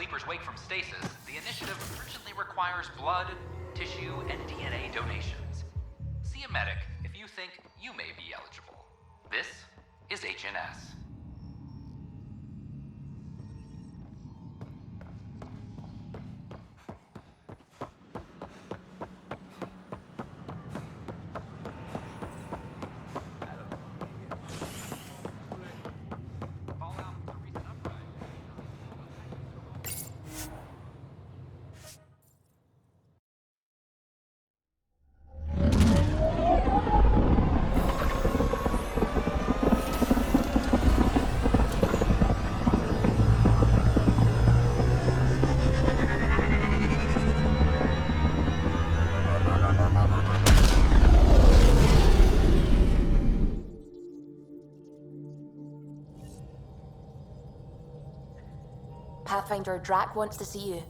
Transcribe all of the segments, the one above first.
sleepers wake from stasis, the initiative urgently requires blood, tissue, and DNA donations. See a medic if you think you may be eligible. This is HNS. Pathfinder, Drac wants to see you.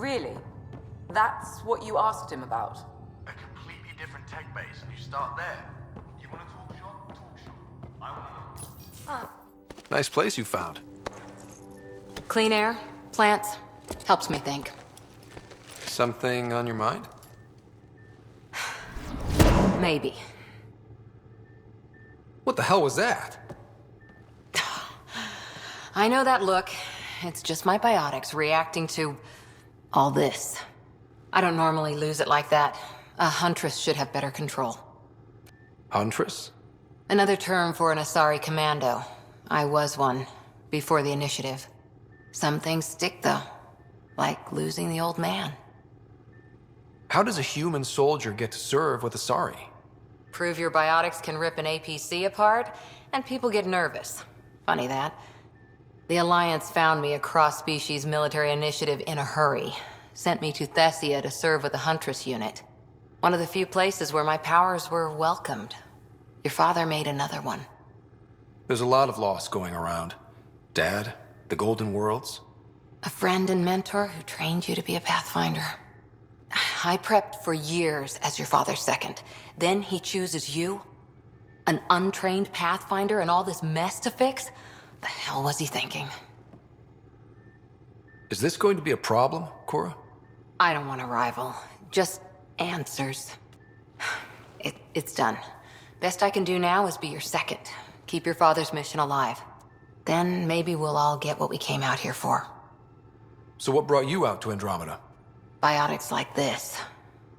Really? That's what you asked him about? A completely different tech base, and you start there. You want to talk shop? Talk shop. I want to know. Nice place you found. Clean air, plants, helps me think. Something on your mind? Maybe. What the hell was that? I know that look. It's just my biotics reacting to all this. I don't normally lose it like that. A huntress should have better control. Huntress? Another term for an Asari commando. I was one, before the initiative. Some things stick, though. Like losing the old man. How does a human soldier get to serve with Asari? Prove your biotics can rip an APC apart, and people get nervous. Funny that. The Alliance found me a cross-species military initiative in a hurry. Sent me to Thessia to serve with the Huntress unit. One of the few places where my powers were welcomed. Your father made another one. There's a lot of loss going around. Dad, the Golden Worlds. A friend and mentor who trained you to be a Pathfinder. I prepped for years as your father's second. Then he chooses you? An untrained Pathfinder and all this mess to fix? The hell was he thinking? Is this going to be a problem, Cora? I don't want a rival. Just answers. It's done. Best I can do now is be your second. Keep your father's mission alive. Then maybe we'll all get what we came out here for. So what brought you out to Andromeda? Biotics like this.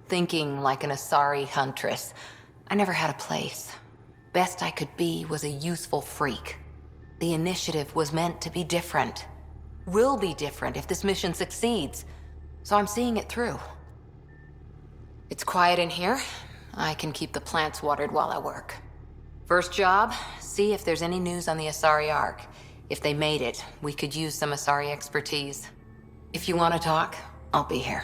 Thinking like an Asari huntress. I never had a place. Best I could be was a useful freak. The initiative was meant to be different. Will be different if this mission succeeds. So I'm seeing it through. It's quiet in here. I can keep the plants watered while I work. First job, see if there's any news on the Asari Ark. If they made it, we could use some Asari expertise. If you want to talk, I'll be here.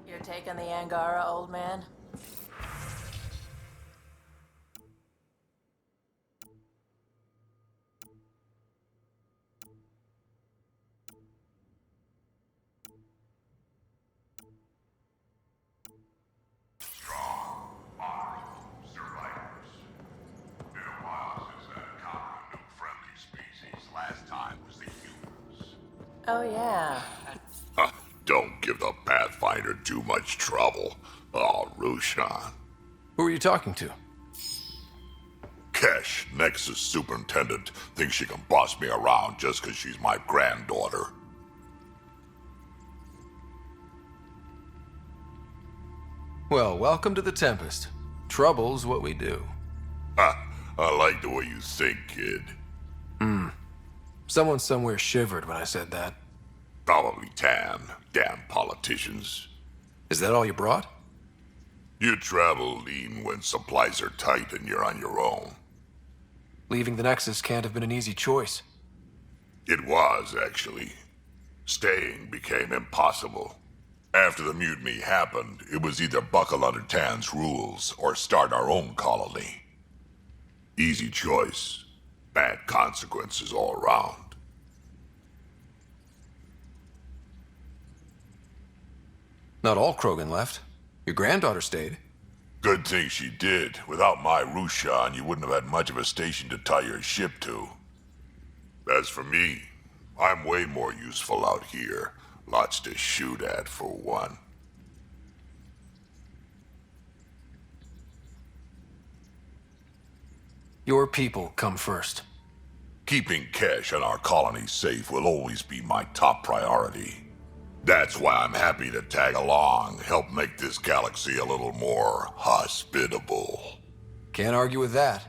You're taking the Angara, old man? Oh, yeah. Don't give the Pathfinder too much trouble. Oh, Rushan. Who are you talking to? Kesh, Nexus Superintendent, thinks she can boss me around just because she's my granddaughter. Well, welcome to the Tempest. Trouble's what we do. Ha, I like the way you think, kid. Someone somewhere shivered when I said that. Probably Tan. Damn politicians. Is that all you brought? You travel lean when supplies are tight and you're on your own. Leaving the Nexus can't have been an easy choice. It was, actually. Staying became impossible. After the mutiny happened, it was either buckle under Tan's rules or start our own colony. Easy choice. Bad consequences all around. Not all Krogan left. Your granddaughter stayed. Good thing she did. Without my Rushan, you wouldn't have had much of a station to tie your ship to. As for me, I'm way more useful out here. Lots to shoot at, for one. Your people come first. Keeping Kesh and our colony safe will always be my top priority. That's why I'm happy to tag along, help make this galaxy a little more hospitable. Can't argue with that.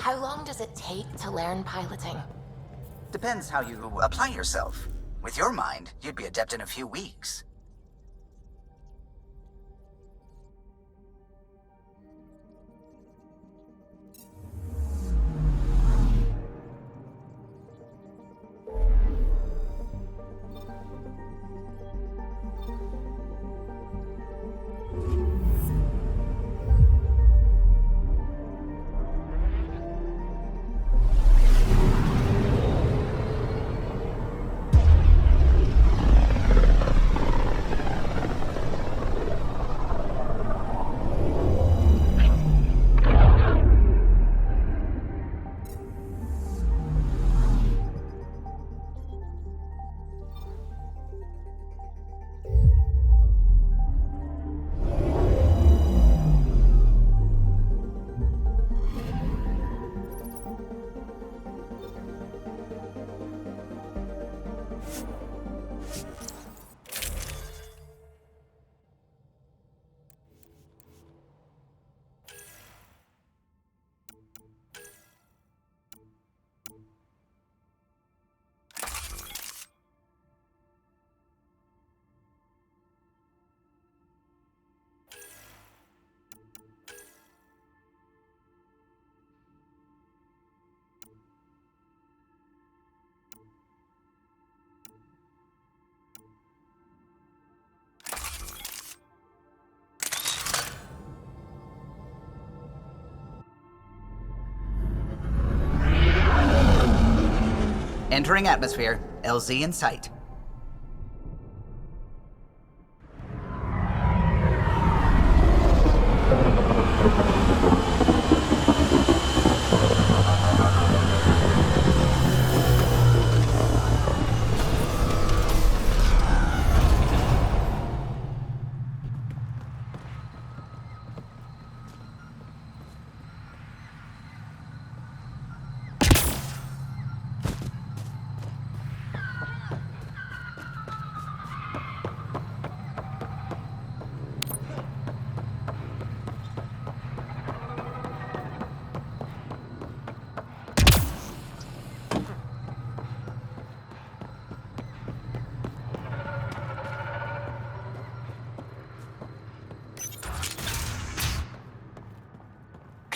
How long does it take to learn piloting? Depends how you apply yourself. With your mind, you'd be adept in a few weeks. Entering atmosphere. LZ in sight.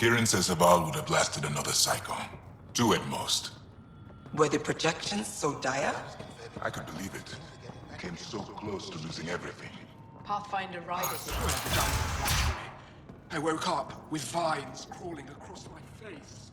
Kieran says Sabal would have blasted another cycle. 2 at most. Were the projections so dire? I could believe it. I came so close to losing everything. Pathfinder riders. I woke up with vines crawling across my face.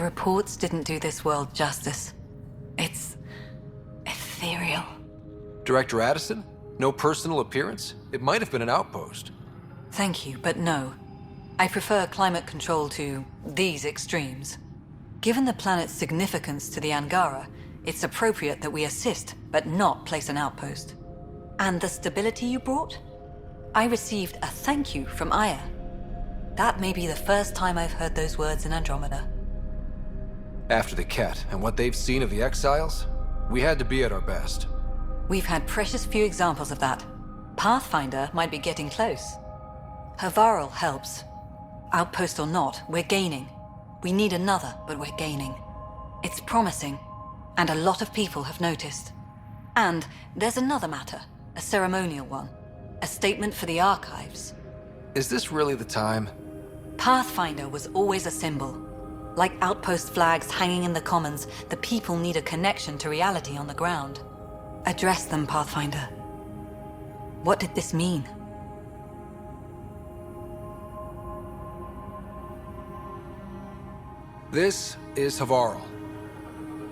reports didn't do this world justice. It's ethereal. Director Addison? No personal appearance? It might have been an outpost. Thank you, but no. I prefer climate control to these extremes. Given the planet's significance to the Angara, it's appropriate that we assist, but not place an outpost. And the stability you brought? I received a thank you from Aya. That may be the first time I've heard those words in Andromeda. After the Ket and what they've seen of the Exiles, we had to be at our best. We've had precious few examples of that. Pathfinder might be getting close. Havarl helps. Outpost or not, we're gaining. We need another, but we're gaining. It's promising, and a lot of people have noticed. And there's another matter, a ceremonial one. A statement for the archives. Is this really the time? Pathfinder was always a symbol. Like outpost flags hanging in the commons, the people need a connection to reality on the ground. Address them, Pathfinder. What did this mean? This is Havarl.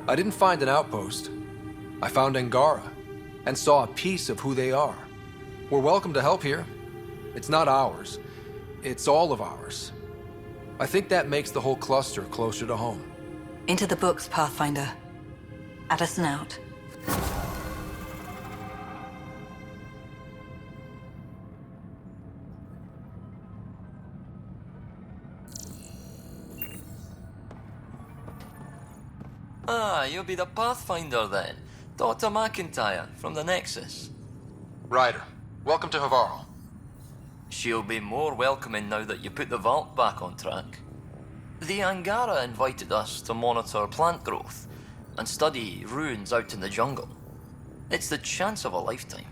I didn't find an outpost. I found Angara, and saw a piece of who they are. We're welcome to help here. It's not ours. It's all of ours. I think that makes the whole cluster closer to home. Into the books, Pathfinder. Addison out. Ah, you'll be the Pathfinder then. Dr. McIntyre from the Nexus. Ryder, welcome to Havarl. She'll be more welcoming now that you put the vault back on track. The Angara invited us to monitor plant growth and study ruins out in the jungle. It's the chance of a lifetime.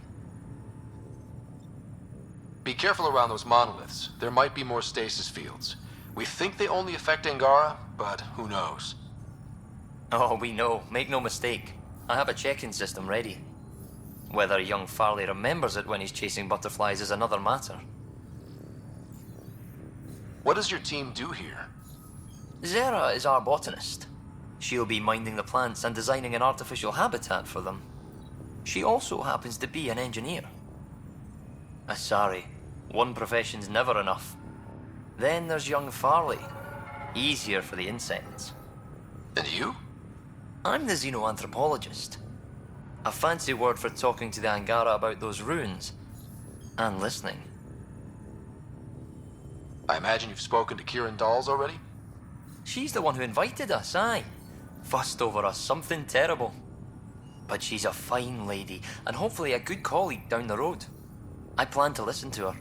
Be careful around those monoliths. There might be more stasis fields. We think they only affect Angara, but who knows? Oh, we know. Make no mistake. I have a check-in system ready. Whether young Farley remembers it when he's chasing butterflies is another matter. What does your team do here? Zera is our botanist. She'll be minding the plants and designing an artificial habitat for them. She also happens to be an engineer. Sorry, one profession's never enough. Then there's young Farley. Easier for the insects. And you? I'm the xenoanthropologist. A fancy word for talking to the Angara about those ruins. And listening. I imagine you've spoken to Kieran Dawes already? She's the one who invited us, aye. Fussed over us something terrible. But she's a fine lady, and hopefully a good colleague down the road. I plan to listen to her.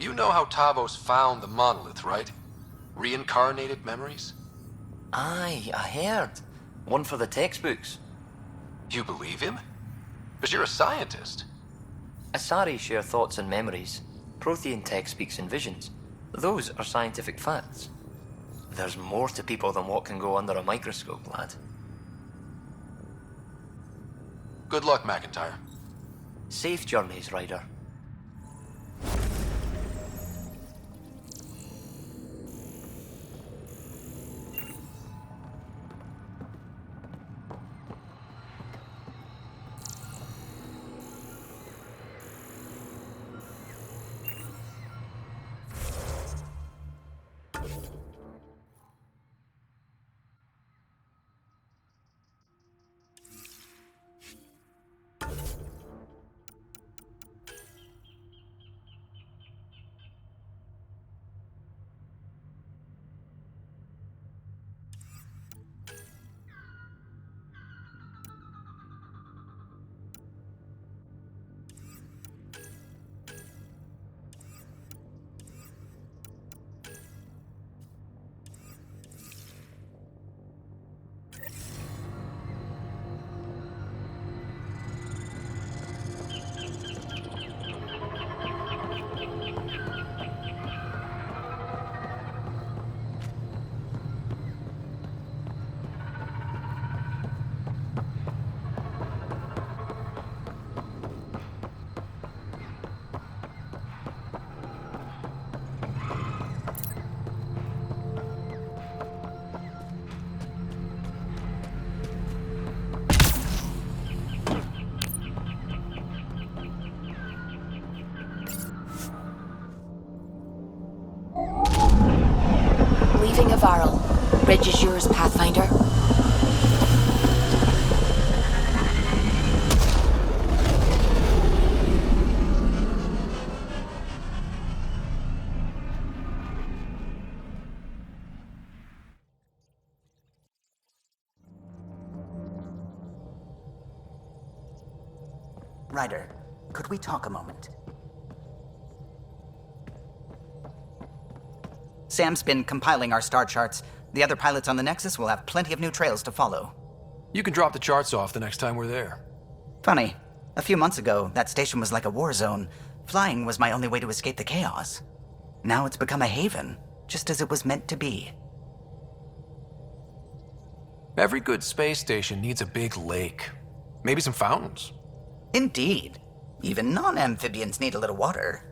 You know how Tavos found the monolith, right? Reincarnated memories? Aye, I heard. One for the textbooks. You believe him? Because you're a scientist. Asari share thoughts and memories. Prothean tech speaks in visions. Those are scientific facts. There's more to people than what can go under a microscope, lad. Good luck, McIntyre. Safe journeys, Ryder. stage is yours, Pathfinder. Ryder, could we talk a moment? Sam's been compiling our star charts. The other pilots on the Nexus will have plenty of new trails to follow. You can drop the charts off the next time we're there. Funny. A few months ago, that station was like a war zone. Flying was my only way to escape the chaos. Now it's become a haven, just as it was meant to be. Every good space station needs a big lake. Maybe some fountains. Indeed. Even non-amphibians need a little water.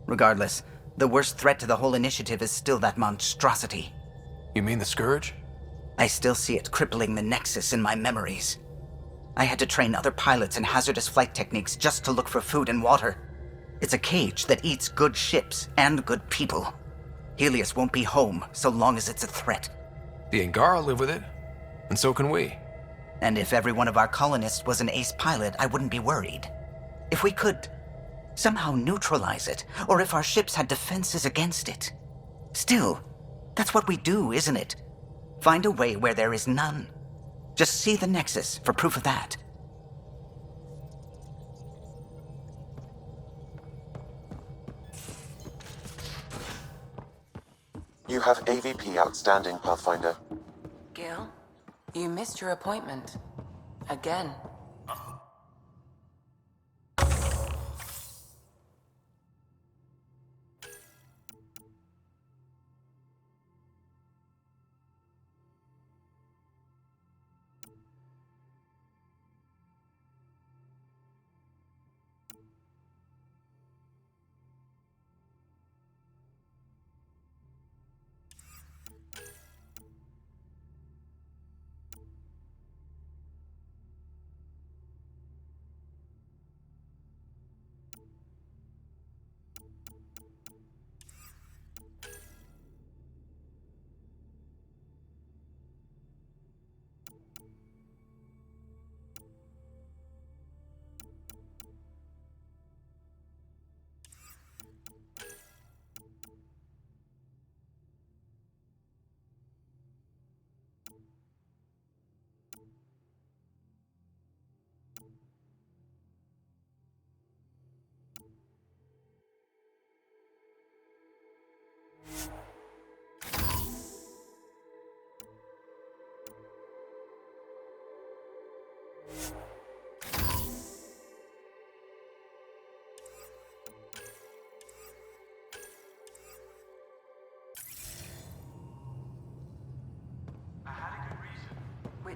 Regardless, the worst threat to the whole initiative is still that monstrosity. You mean the Scourge? I still see it crippling the Nexus in my memories. I had to train other pilots in hazardous flight techniques just to look for food and water. It's a cage that eats good ships and good people. Helios won't be home so long as it's a threat. The Angara live with it, and so can we. And if every one of our colonists was an ace pilot, I wouldn't be worried. If we could somehow neutralize it, or if our ships had defenses against it. Still, that's what we do, isn't it? Find a way where there is none. Just see the Nexus for proof of that. You have AVP outstanding, Pathfinder. Gil, you missed your appointment. Again.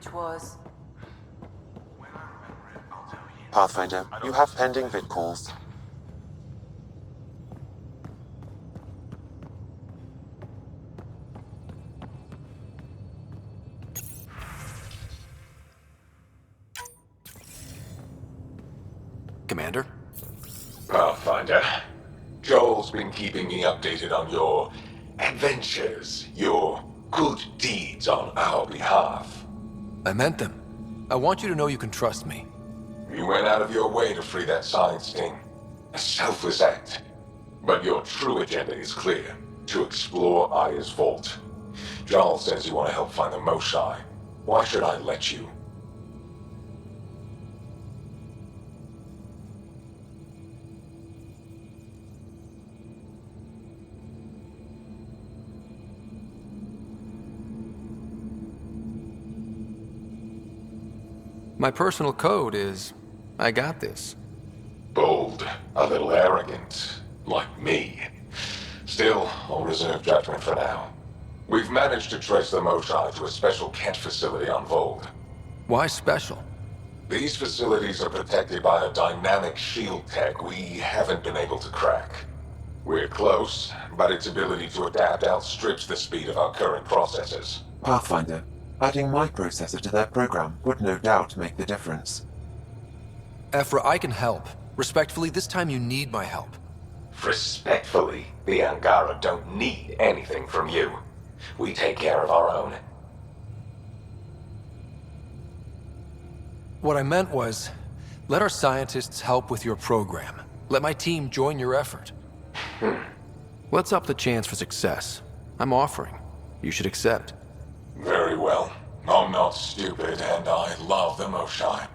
Which was? Pathfinder, you have pending vid calls. Commander? Pathfinder, Joel's been keeping me updated on your adventures, your good deeds on our behalf. I meant them. I want you to know you can trust me. You went out of your way to free that science thing. A selfless act. But your true agenda is clear. To explore Aya's vault. Jarl says you want to help find the Moshae. Why should I let you? My personal code is, I got this. Bold, a little arrogant, like me. Still, I'll reserve judgment for now. We've managed to trace the Moshae to a special Kent facility on Vold. Why special? These facilities are protected by a dynamic shield tech we haven't been able to crack. We're close, but its ability to adapt outstrips the speed of our current processors. Pathfinder, adding my processor to their program would no doubt make the difference. Ephra, I can help. Respectfully, this time you need my help. Respectfully, the Angara don't need anything from you. We take care of our own. What I meant was, let our scientists help with your program. Let my team join your effort. Let's up the chance for success. I'm offering. You should accept. Very well. I'm not stupid, and I love the Moshai.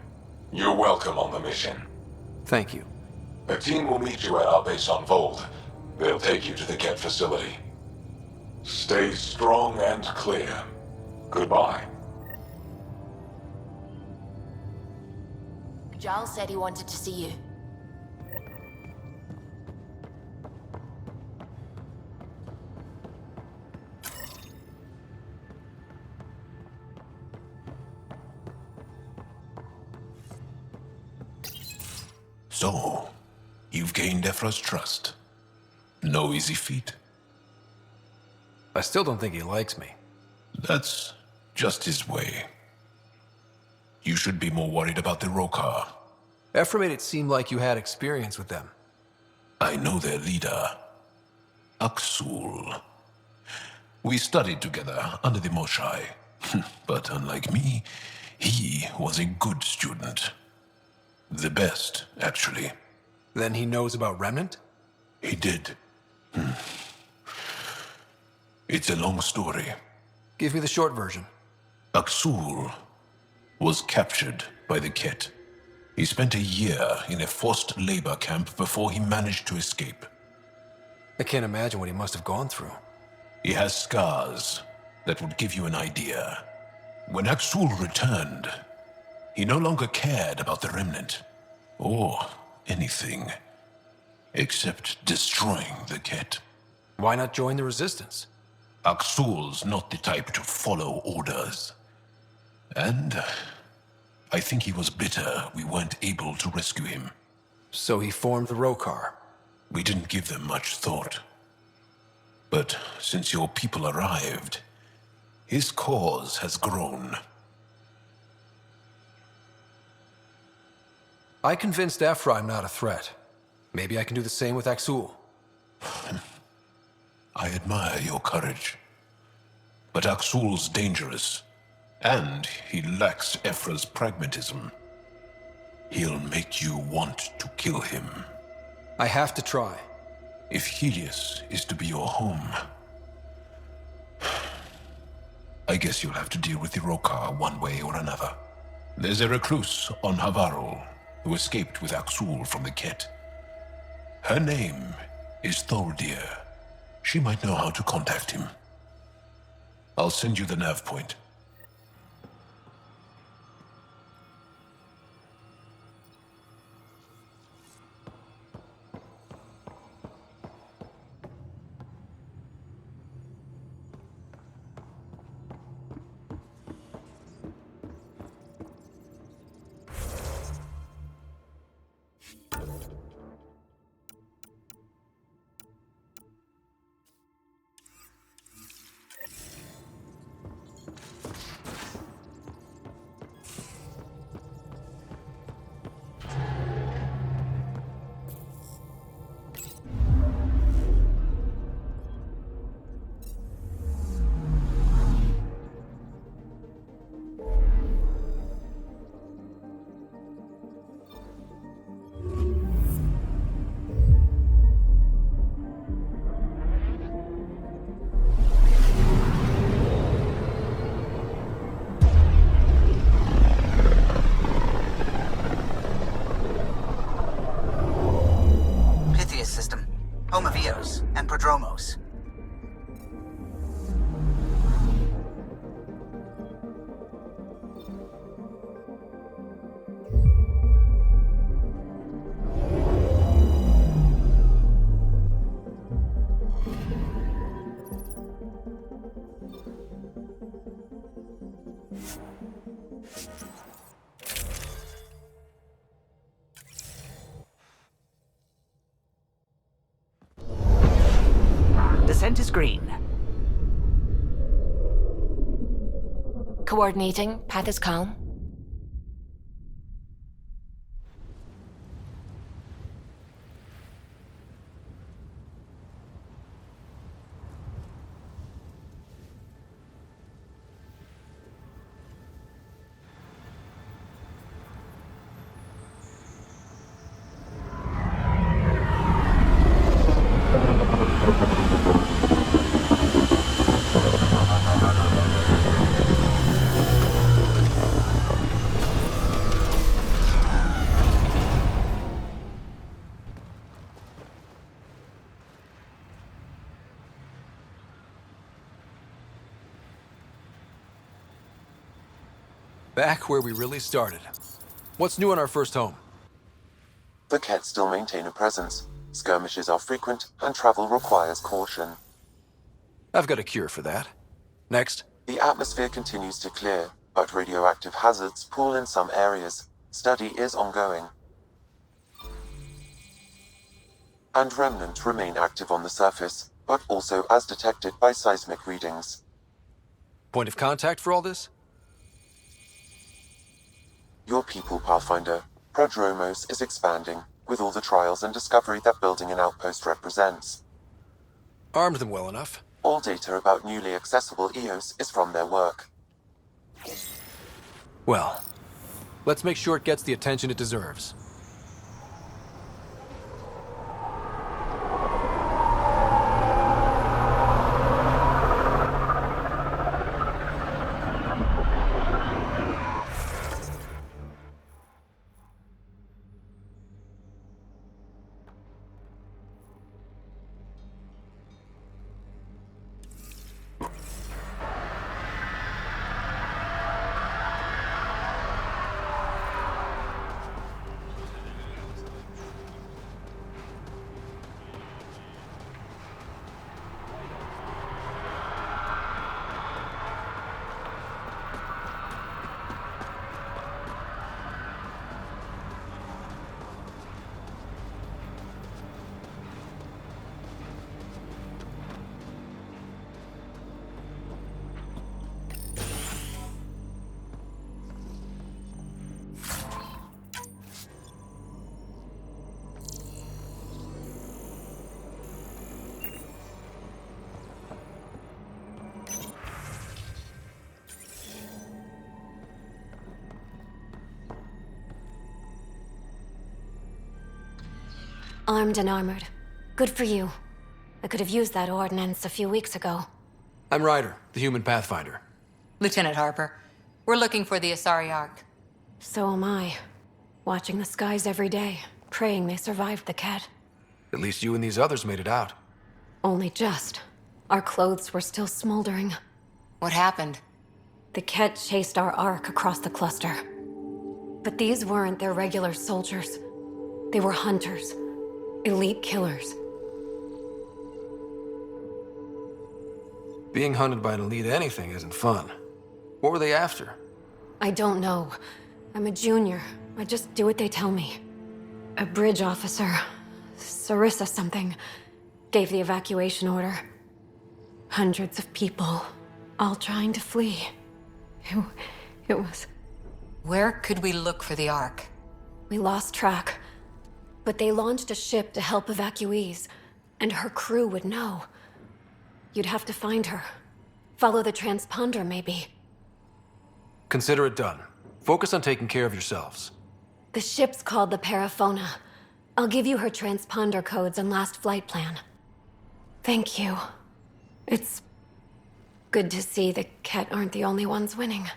You're welcome on the mission. Thank you. A team will meet you at our base on Vold. They'll take you to the Kett facility. Stay strong and clear. Goodbye. Giles said he wanted to see you. So, you've gained Ephra's trust. No easy feat. I still don't think he likes me. That's just his way. You should be more worried about the Rokar. Ephra made it seem like you had experience with them. I know their leader, Aksul. We studied together under the Moshai. But unlike me, he was a good student. The best, actually. Then he knows about Remnant? He did. It's a long story. Give me the short version. Aksul was captured by the Kett. He spent a year in a forced labor camp before he managed to escape. I can't imagine what he must have gone through. He has scars that would give you an idea. When Aksul returned, he no longer cared about the Remnant, or anything, except destroying the Kett. Why not join the Resistance? Aksul's not the type to follow orders. And I think he was bitter we weren't able to rescue him. So he formed the Rokar. We didn't give them much thought. But since your people arrived, his cause has grown. I convinced Ephra I'm not a threat. Maybe I can do the same with Aksul. I admire your courage. But Aksul's dangerous, and he lacks Ephra's pragmatism. He'll make you want to kill him. I have to try. If Helios is to be your home, I guess you'll have to deal with the Rokar one way or another. There's a recluse on Havarul who escaped with Aksul from the Kett. Her name is Thordir. She might know how to contact him. I'll send you the nav point. home of Eos and Prodromos. Descent is green. Coordinating. Path is calm. Back where we really started. What's new in our first home? The Kett still maintain a presence. Skirmishes are frequent, and travel requires caution. I've got a cure for that. Next. The atmosphere continues to clear, but radioactive hazards pool in some areas. Study is ongoing. And remnants remain active on the surface, but also as detected by seismic readings. Point of contact for all this? Your people, Pathfinder. Prodromos is expanding, with all the trials and discovery that building an outpost represents. Armed them well enough. All data about newly accessible EOS is from their work. Well, let's make sure it gets the attention it deserves. Armed and armored. Good for you. I could have used that ordnance a few weeks ago. I'm Ryder, the human Pathfinder. Lieutenant Harper, we're looking for the Asari Ark. So am I. Watching the skies every day, praying they survived the Kett. At least you and these others made it out. Only just. Our clothes were still smoldering. What happened? The Kett chased our Ark across the cluster. But these weren't their regular soldiers. They were hunters. Elite killers. Being hunted by an elite anything isn't fun. What were they after? I don't know. I'm a junior. I just do what they tell me. A bridge officer, Sarissa something, gave the evacuation order. Hundreds of people, all trying to flee. It was... Where could we look for the Ark? We lost track. But they launched a ship to help evacuees, and her crew would know. You'd have to find her. Follow the transponder, maybe. Consider it done. Focus on taking care of yourselves. The ship's called the Paraphona. I'll give you her transponder codes and last flight plan. Thank you. It's good to see the Kett aren't the only ones winning.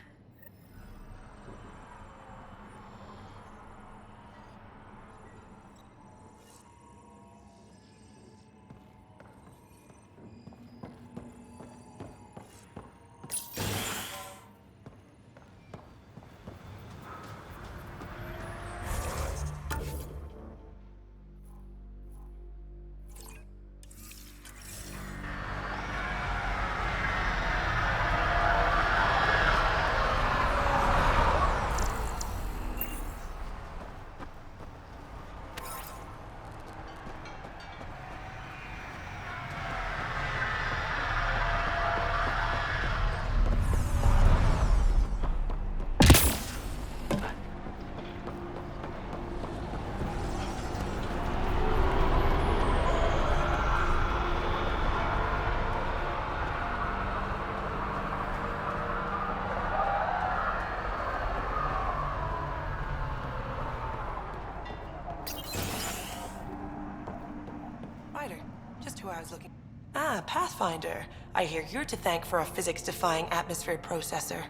I was looking. Ah, Pathfinder. I hear you're to thank for a physics-defying atmosphere processor.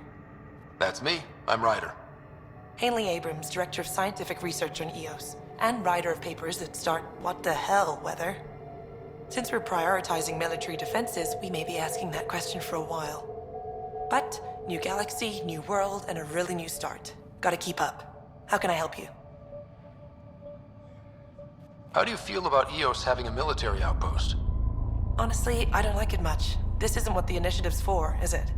That's me. I'm Ryder. Hanley Abrams, Director of Scientific Research on EOS, and writer of papers that start what the hell weather. Since we're prioritizing military defenses, we may be asking that question for a while. But New galaxy, new world, and a really new start. Gotta keep up. How can I help you? How do you feel about EOS having a military outpost? Honestly, I don't like it much. This isn't what the initiative's for, is it?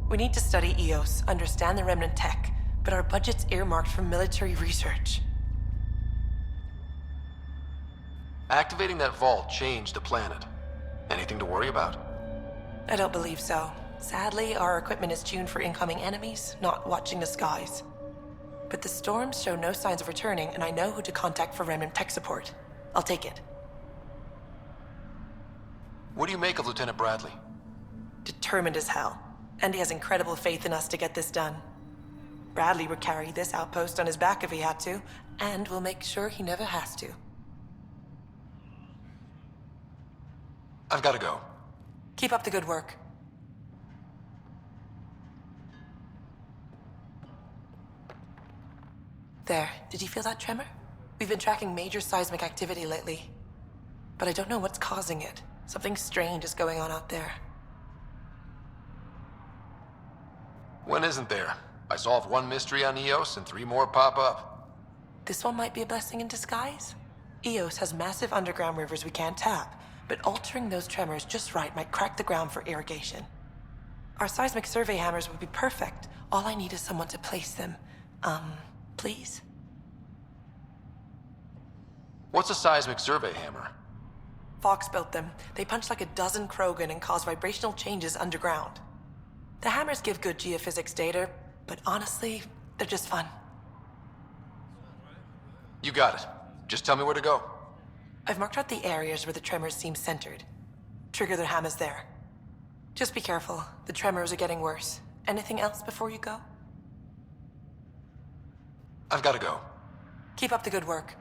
We need to study EOS, understand the remnant tech, but our budget's earmarked for military research. Activating that vault changed the planet. Anything to worry about? I don't believe so. Sadly, our equipment is tuned for incoming enemies, not watching the skies. But the storms show no signs of returning, and I know who to contact for remnant tech support. I'll take it. What do you make of Lieutenant Bradley? Determined as hell. And he has incredible faith in us to get this done. Bradley would carry this outpost on his back if he had to, and we'll make sure he never has to. I've got to go. Keep up the good work. There, did you feel that tremor? We've been tracking major seismic activity lately. But I don't know what's causing it. Something strange is going on out there. When isn't there? I solved one mystery on EOS and 3 more pop up. This one might be a blessing in disguise. EOS has massive underground rivers we can't tap, but altering those tremors just right might crack the ground for irrigation. Our seismic survey hammers would be perfect. All I need is someone to place them. Please? What's a seismic survey hammer? Fox built them. They punch like a dozen Krogan and cause vibrational changes underground. The hammers give good geophysics data, but honestly, they're just fun. You got it. Just tell me where to go. I've marked out the areas where the tremors seem centered. Trigger the hammers there. Just be careful. The tremors are getting worse. Anything else before you go? I've got to go. Keep up the good work.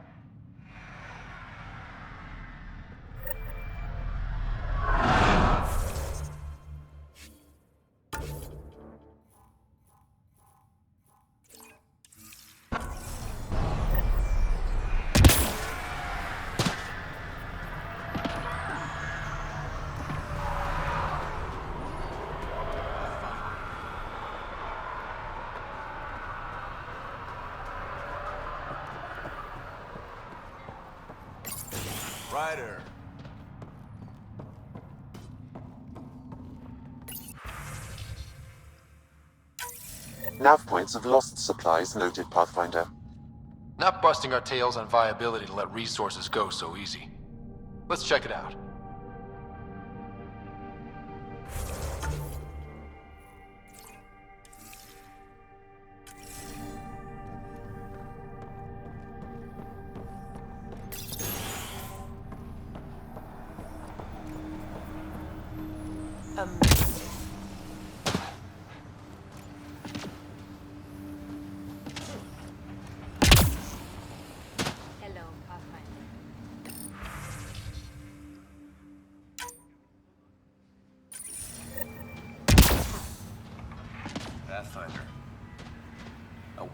Ryder. Nav points of lost supplies noted, Pathfinder. Not busting our tails on viability to let resources go so easy. Let's check it out. Hello, Pathfinder. Pathfinder. Oh.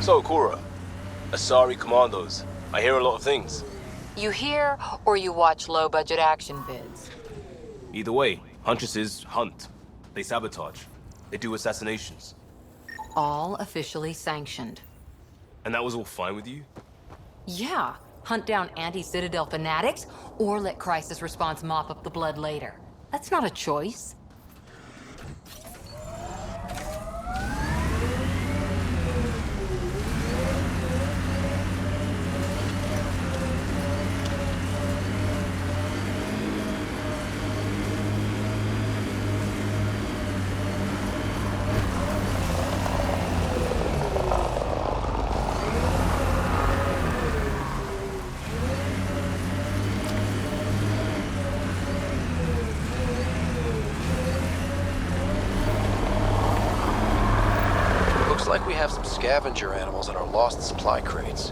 So, Cora, Asari Commandos. I hear a lot of things. You hear or you watch low-budget action vids? Either way, Huntresses hunt. They sabotage. They do assassinations. All officially sanctioned. And that was all fine with you? Yeah, hunt down anti-Citadel fanatics, or let Crisis Response mop up the blood later. That's not a choice. Looks like we have some scavenger animals in our lost supply crates.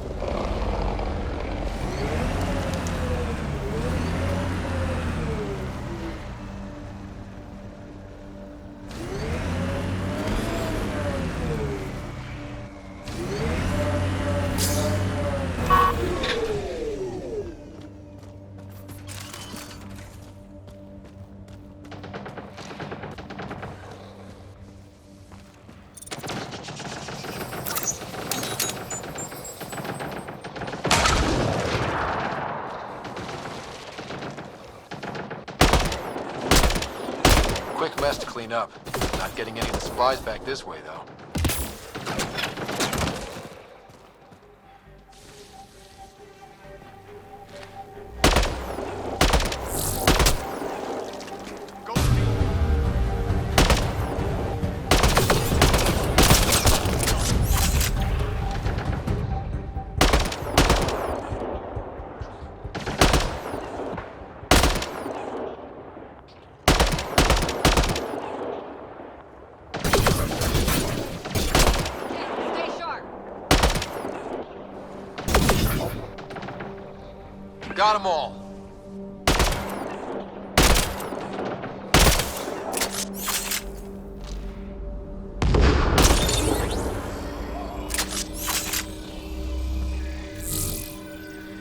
Quick mess to clean up. Not getting any of the supplies back this way, though. Got them all.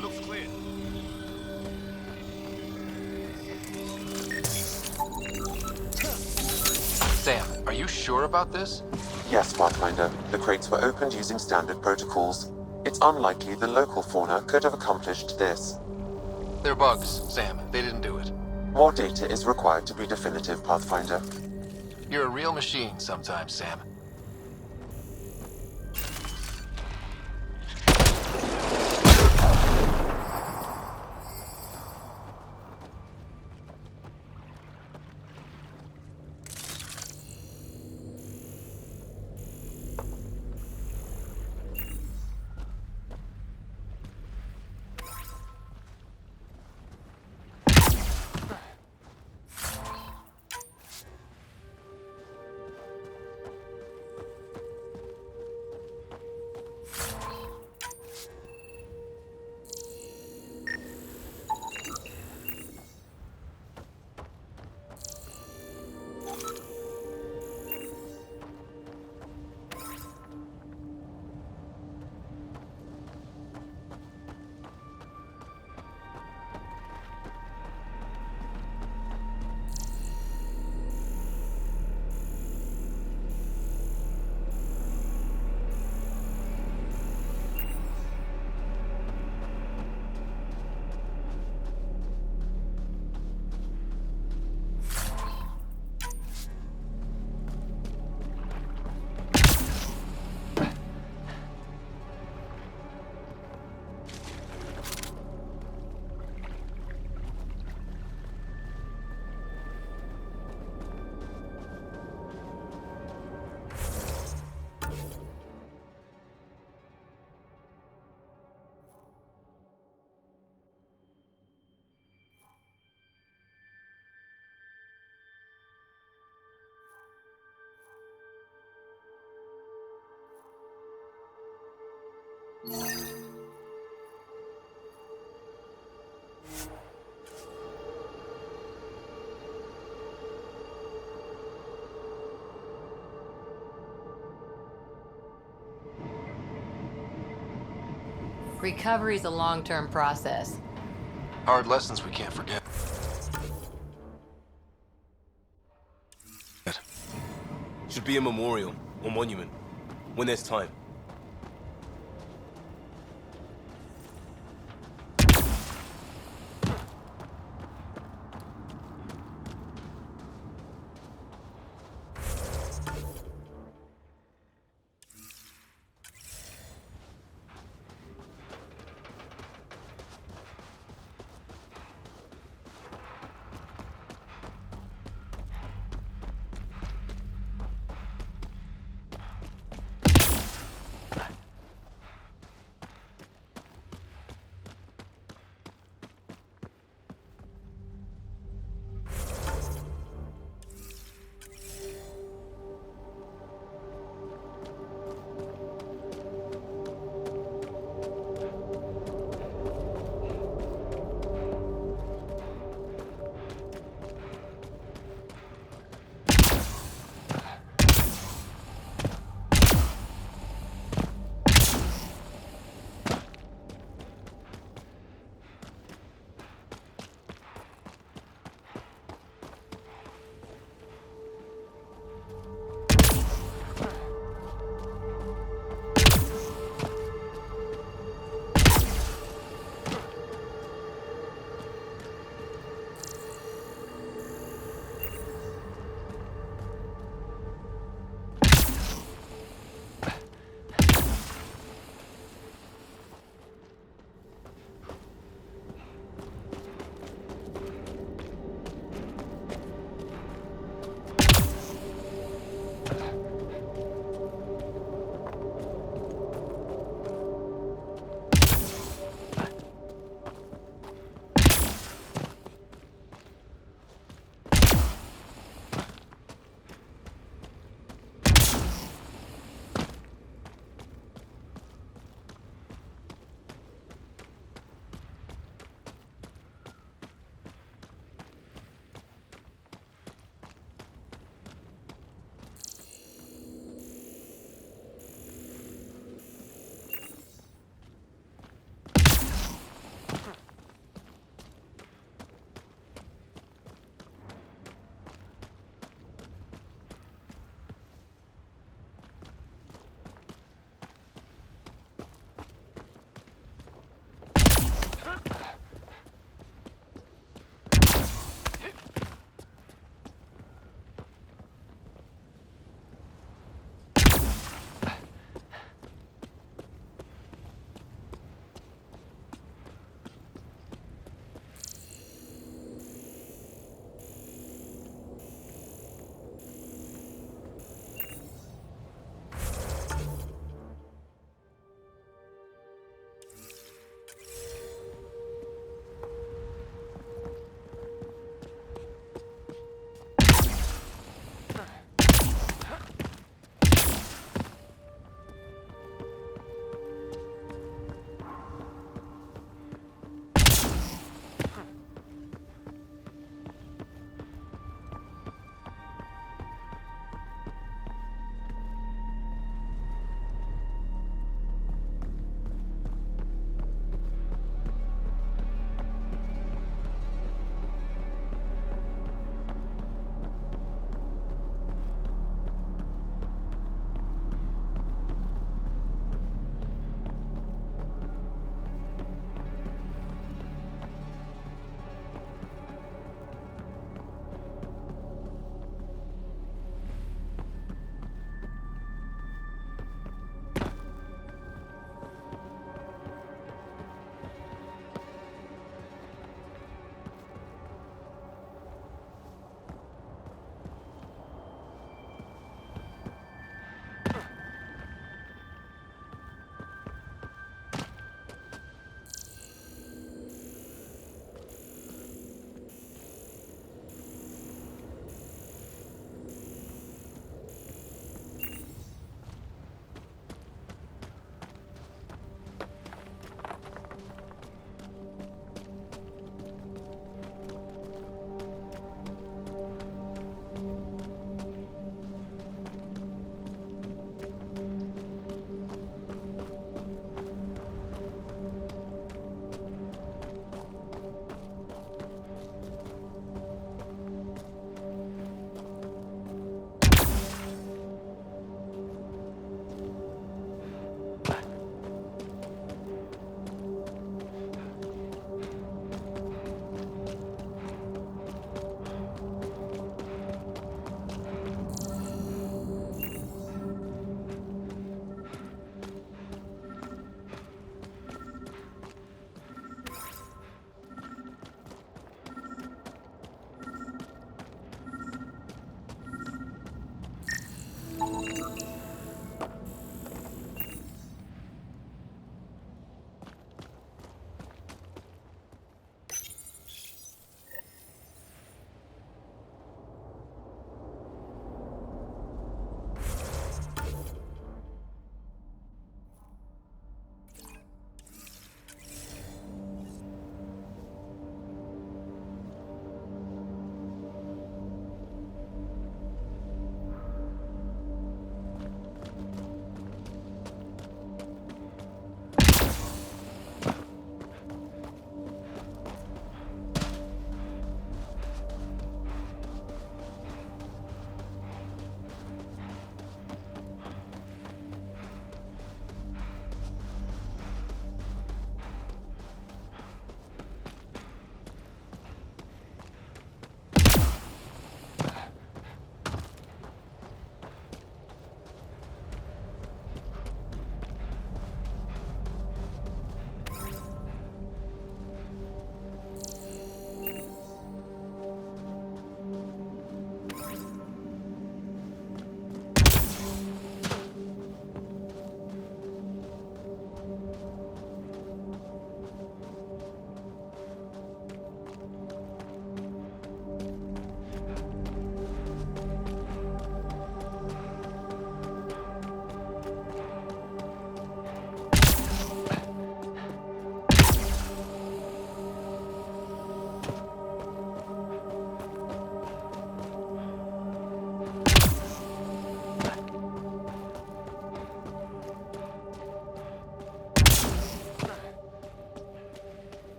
Looks clear. Sam, are you sure about this? Yes, Pathfinder. The crates were opened using standard protocols. It's unlikely the local fauna could have accomplished this. They're bugs, Sam. They didn't do it. More data is required to be definitive, Pathfinder. You're a real machine sometimes, Sam. Recovery's a long-term process. Hard lessons we can't forget. Should be a memorial or monument when there's time.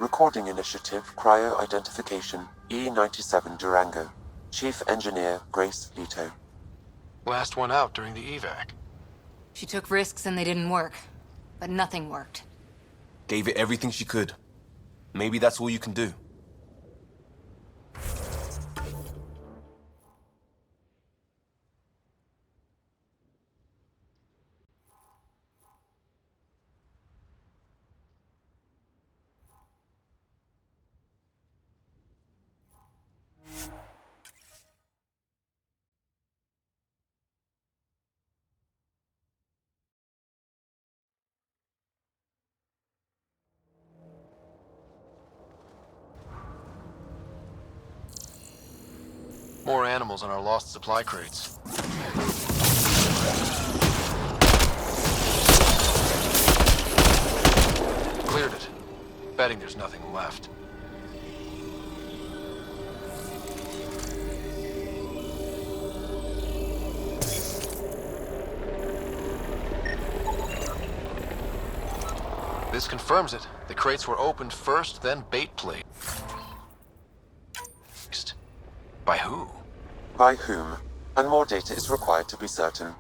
Recording Initiative Cryo Identification E97 Durango. Chief Engineer Grace Leto. Last one out during the evac. She took risks and they didn't work. But nothing worked. Gave it everything she could. Maybe that's all you can do. More animals on our lost supply crates. Cleared it. Betting there's nothing left. This confirms it. The crates were opened first, then bait placed. By who? By whom? And more data is required to be certain.